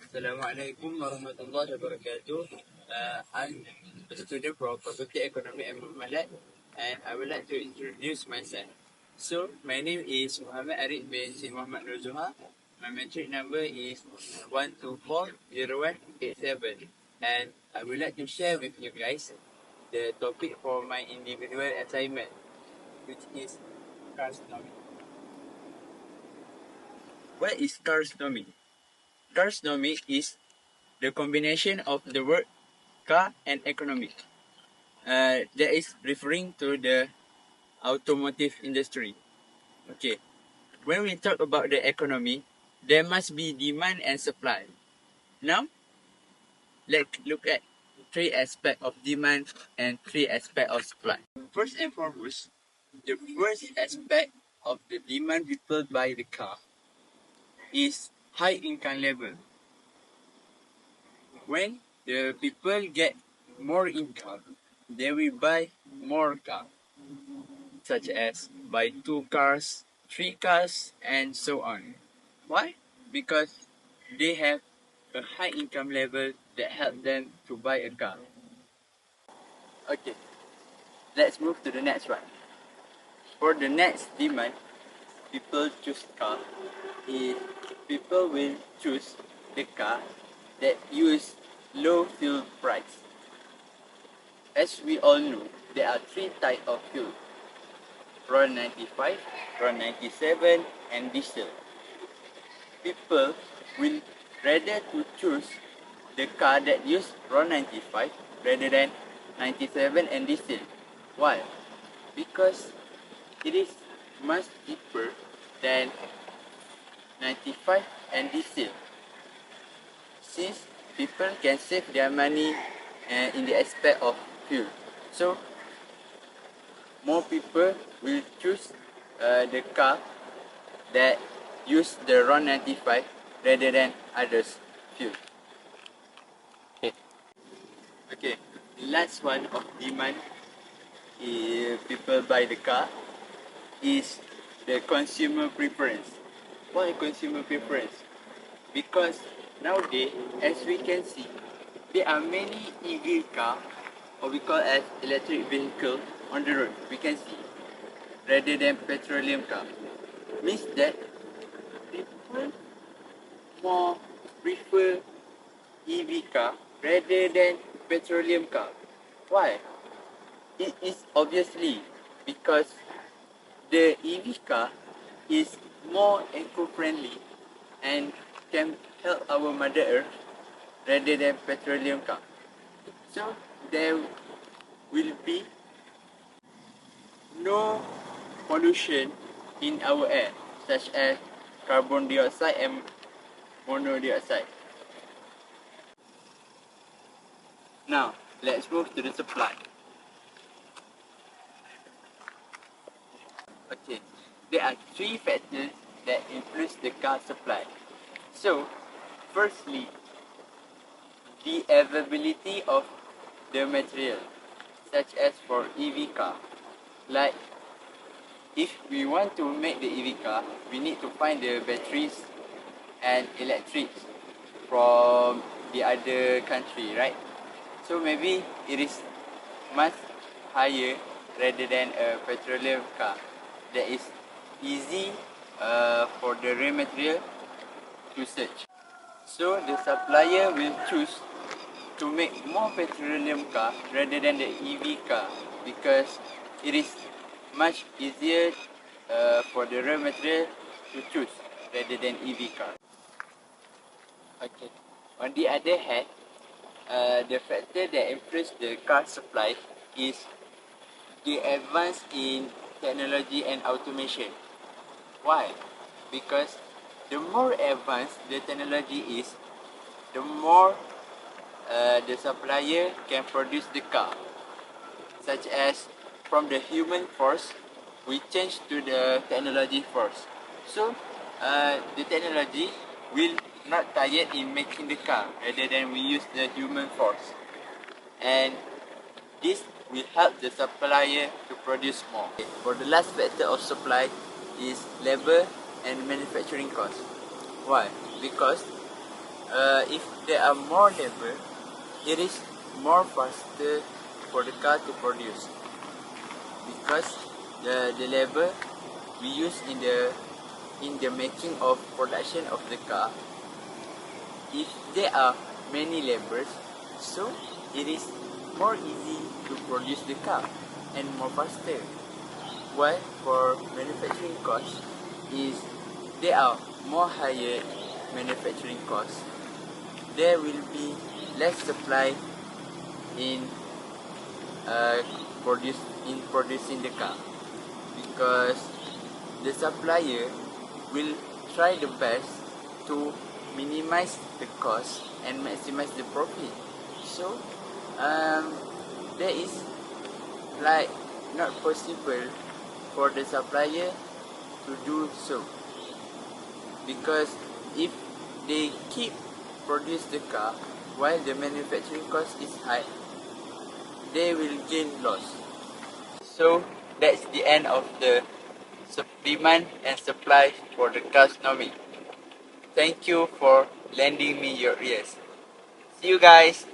Assalamualaikum warahmatullahi wabarakatuh. I'm a student from Faculty Economy and Malat, and I would like to introduce myself. So, my name is Muhammad Arif bin Syed Muhammad Nurzuha. My metric number is 1240187, and I would like to share with you guys the topic for my individual assignment, which is Carsnomy. What is Carsnomy? Carsnomy is the combination of the word car and economy. That is referring to the automotive industry. Okay, when we talk about the economy, there must be demand and supply. Now, let's look at three aspects of demand and three aspects of supply. First and foremost, the first aspect of the demand people buy the car is high income level. When the people get more income, they will buy more car, such as buy 2 cars, 3 cars, and so on. Why? Because they have a high income level that help them to buy a car. Okay, let's move to the next one. For the next demand, people choose car. If people will choose the car that use low fuel price. As we all know, there are 3 types of fuel: RON 95, RON 97, and diesel. People will rather to choose the car that use RON 95 rather than 97 and diesel. Why? Because it is much cheaper than 95 and diesel. Since people can save their money in the aspect of fuel. So, more people will choose the car that use the RON 95 rather than others fuel. Okay, last one of demand if people buy the car is the consumer preference. Why consumer preference? Because nowadays, as we can see, there are many EV car, or we call as electric vehicle on the road. We can see, rather than petroleum car. Means that people more prefer EV car rather than petroleum car. Why? It is obviously because the EV car is more eco-friendly and can help our Mother Earth rather than petroleum car. So there will be no pollution in our air, such as carbon dioxide and monoxide. Now, let's move to the supply. Okay, there are 3 factors that influence the car supply. So, firstly, the availability of the material, such as for EV car. Like, if we want to make the EV car, we need to find the batteries and electrics from the other country, right? So maybe it is much higher rather than a petroleum car that is easy for the raw material to search. So the supplier will choose to make more petroleum car rather than the EV car because it is much easier for the raw material to choose rather than EV car. Okay. On the other hand, the factor that influence the car supply is the advance in technology and automation. Why? Because the more advanced the technology is, the more the supplier can produce the car. Such as from the human force, we change to the technology force. So the technology will not tired in making the car rather than we use the human force. And this will help the supplier to produce more. For the last factor of supply is labor and manufacturing cost. Why? Because if there are more labor, it is more faster for the car to produce, because the labor we use in the making of production of the car, if there are many labors, so it is more easy to produce the car and more faster. While for manufacturing costs, is there are more higher manufacturing costs, there will be less supply in producing the car, because the supplier will try the best to minimize the cost and maximize the profit. So there is like not possible for the supplier to do so, because if they keep produce the car while the manufacturing cost is high, they will gain loss. So that's the end of the demand and supply for the Mikroekonomi. Thank you for lending me your ears. See you guys.